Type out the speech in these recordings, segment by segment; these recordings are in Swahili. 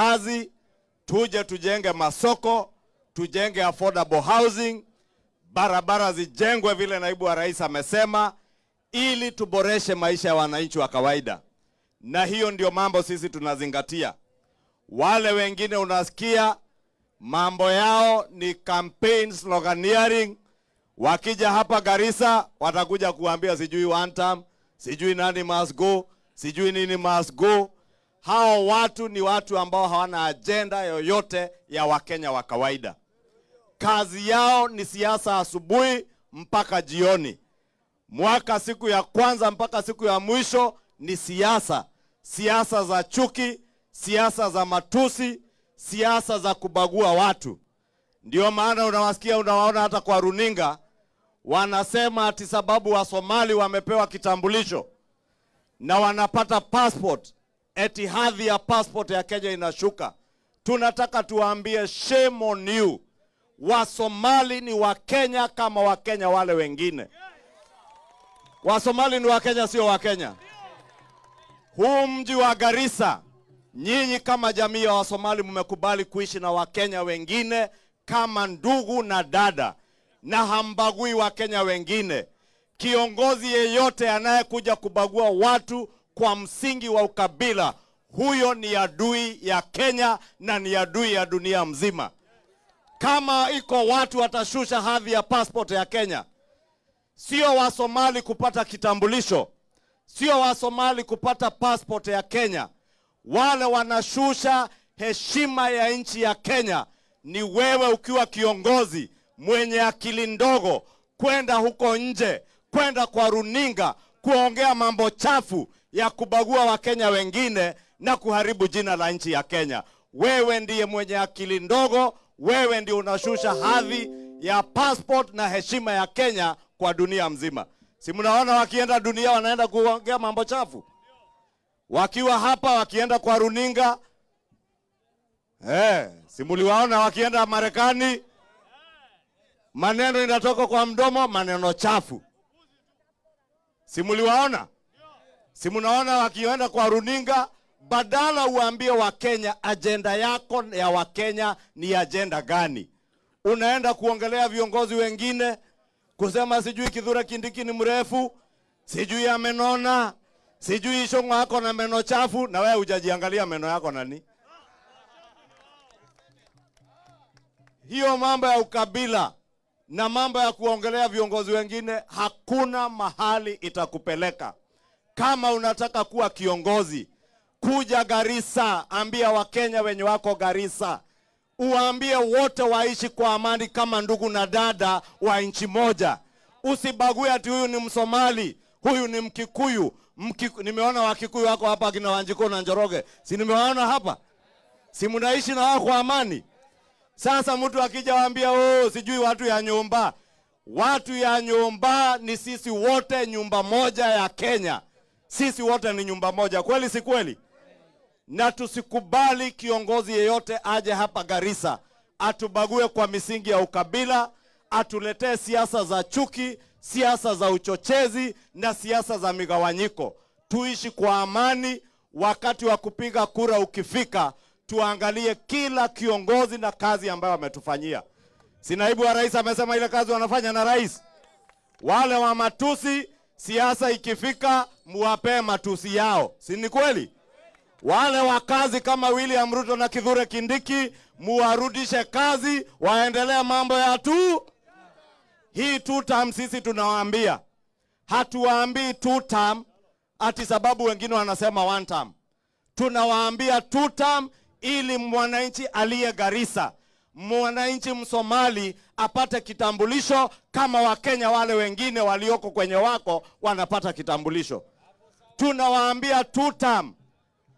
kazi, tuje tujenge masoko, tujenge affordable housing, barabara zijengwe vile naibu wa rais amesema, ili tuboreshe maisha ya wananchi wa kawaida. Na hiyo ndio mambo sisi tunazingatia. Wale wengine unasikia mambo yao ni campaign sloganeering. Wakija hapa Garissa watakuja kuambia sijui one term, sijui nani must go, sijui nini must go. Hao watu ni watu ambao hawana agenda yoyote ya Wakenya wa kawaida. Kazi yao ni siasa asubuhi mpaka jioni. Mwaka siku ya kwanza mpaka siku ya mwisho ni siasa. Siasa za chuki, siasa za matusi, siasa za kubagua watu. Ndio maana unawasikia unawaona hata kwa runinga wanasema ati sababu wa Somali wamepewa kitambulisho na wanapata passport, eti hadhi ya passport ya Kenya inashuka. Tunataka tuwaambie shame on you. Wa Somali ni wa Kenya kama wa Kenya wale wengine. Wa Somali ni wa Kenya, sio wa Kenya. Huu mji wa Garissa, nyinyi kama jamii ya Wasomali mmekubali kuishi na Wakenya wengine kama ndugu na dada, na hambagui Wakenya wengine. Kiongozi yeyote anayekuja kubagua watu kwa msingi wa ukabila, huyo ni adui ya Kenya na ni adui ya dunia mzima. Kama iko watu watashusha hadhi ya passport ya Kenya, sio wa Somali kupata kitambulisho, sio wa Somali kupata passport ya Kenya, wale wanashusha heshima ya nchi ya Kenya ni wewe ukiwa kiongozi mwenye akili ndogo, kwenda huko nje, kwenda kwa runinga, kuongea mambo chafu ya kubagua Wakenya wengine na kuharibu jina la nchi ya Kenya. Wewe ndiye mwenye akili ndogo, wewe ndiye unashusha hadhi ya passport na heshima ya Kenya kwa dunia mzima. Si mnaona wakienda dunia wanaenda kuongea mambo chafu? Wakiwa hapa wakienda kwa runinga, si mliwaona wakienda Marekani, maneno inatoka kwa mdomo, maneno chafu. Si mliwaona? Si mnaona wakienda kwa runinga, badala uambie Wakenya agenda yako ya Wakenya ni agenda gani, unaenda kuongelea viongozi wengine, kusema sijui Kithure Kindiki ni mrefu, sijui amenona, sijui Ishong'o yako na meno chafu, na wewe hujajiangalia meno yako nani? Hiyo mambo ya ukabila na mambo ya kuongelea viongozi wengine hakuna mahali itakupeleka. Kama unataka kuwa kiongozi, kuja Garissa, ambia Wakenya wenye wako Garissa, uambie wote waishi kwa amani kama ndugu na dada wa nchi moja. Usibague ati huyu ni Msomali, huyu ni Mkikuyu. Nimeona Wakikuyu wako hapa kina Wanjiko na Njoroge. Si nimewaona hapa? Si mnaishi na wao kwa amani? Sasa mtu akija waambia sijui watu ya nyumba. Watu ya nyumba ni sisi wote, nyumba moja ya Kenya. Sisi wote ni nyumba moja. Kweli si kweli? Na tusikubali kiongozi yeyote aje hapa Garissa atubague kwa misingi ya ukabila, atuletee siasa za chuki, siasa za uchochezi na siasa za migawanyiko. Tuishi kwa amani. Wakati wa kupiga kura ukifika, tuangalie kila kiongozi na kazi ambayo ametufanyia. Si naibu wa rais amesema ile kazi wanafanya na rais? Wale wa matusi, siasa ikifika muwape matusi yao. Si ni kweli? Wale wa kazi kama William Ruto na Kithure Kindiki, muwarudishe kazi, waendelee mambo ya tu. Hii two term sisi tunawaambia. Hatuwaambii two term ati sababu wengine wanasema one term. Tunawaambia two term ili mwananchi aliye Garissa, mwananchi Msomali apate kitambulisho kama Wakenya wale wengine walioko kwenye wako wanapata kitambulisho. Tunawaambia two term,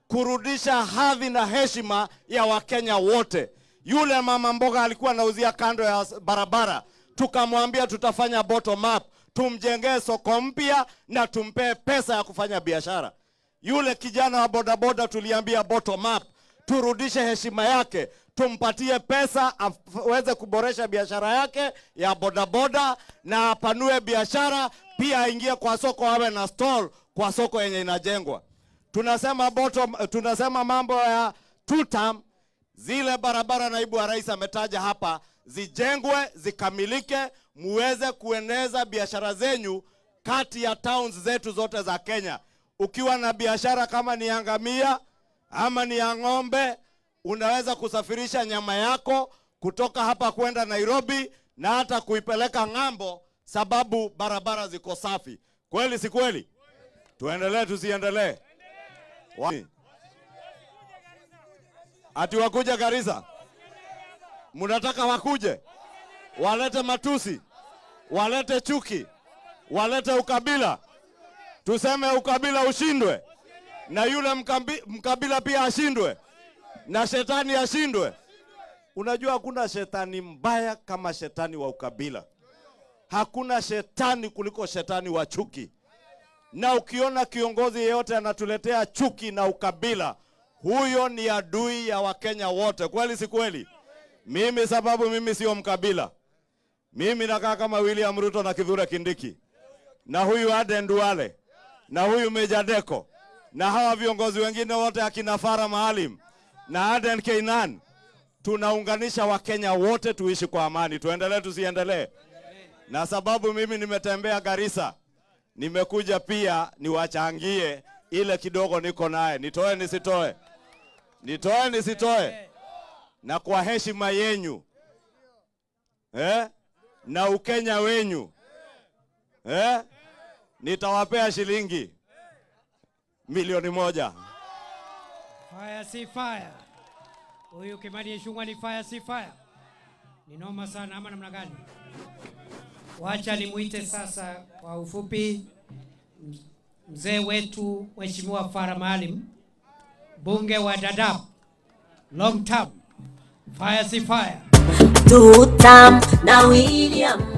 kurudisha hadhi na heshima ya Wakenya wote. Yule mama mboga alikuwa anauzia kando ya barabara, tukamwambia tutafanya bottom up, tumjengee soko mpya na tumpe pesa ya kufanya biashara. Yule kijana wa bodaboda tuliambia bottom up, turudishe heshima yake, tumpatie pesa aweze kuboresha biashara yake ya bodaboda na apanue biashara, pia aingie kwa soko, awe na stall kwa soko yenye inajengwa. Tunasema mambo ya two term Zile barabara naibu wa rais ametaja hapa zijengwe, zikamilike, muweze kueneza biashara zenyu kati ya towns zetu zote za Kenya. Ukiwa na biashara kama ni ya ngamia ama ni ya ng'ombe, unaweza kusafirisha nyama yako kutoka hapa kwenda Nairobi na hata kuipeleka ng'ambo, sababu barabara ziko safi. Kweli si kweli? Tuendelee tusiendelee? Ati wakuja Garissa? Munataka wakuje? Walete matusi, walete chuki, walete ukabila. Tuseme ukabila ushindwe, na yule mkabila pia ashindwe, na shetani ashindwe. Unajua hakuna shetani mbaya kama shetani wa ukabila. Hakuna shetani kuliko shetani wa chuki. Na ukiona kiongozi yeyote anatuletea chuki na ukabila, huyo ni adui ya Wakenya wote. Kweli si kweli? Sababu mimi sio mkabila. Mimi nakaa kama William Ruto na Kithure Kindiki, na huyu Aden Duale, na huyu Meja Deko, na hawa viongozi wengine wote akina Farah Maalim na Aden Keinan. Tunaunganisha Wakenya wote tuishi kwa amani. Tuendelee tusiendelee? Na sababu mimi nimetembea Garissa, nimekuja pia niwachangie ile kidogo niko naye. Nitoe nisitoe? Nitoe nisitoe? Na kwa heshima yenyu, na Ukenya wenyu, nitawapea shilingi milioni 1. Fire si fire. Huyu Kimani Ichung'wah ni fire si fire. Ni noma sana ama namna gani? Wacha nimuite sasa kwa ufupi mzee wetu Mheshimiwa Farah Maalim, bunge wa Dadaab, long term. Fire si fire. Tutam na William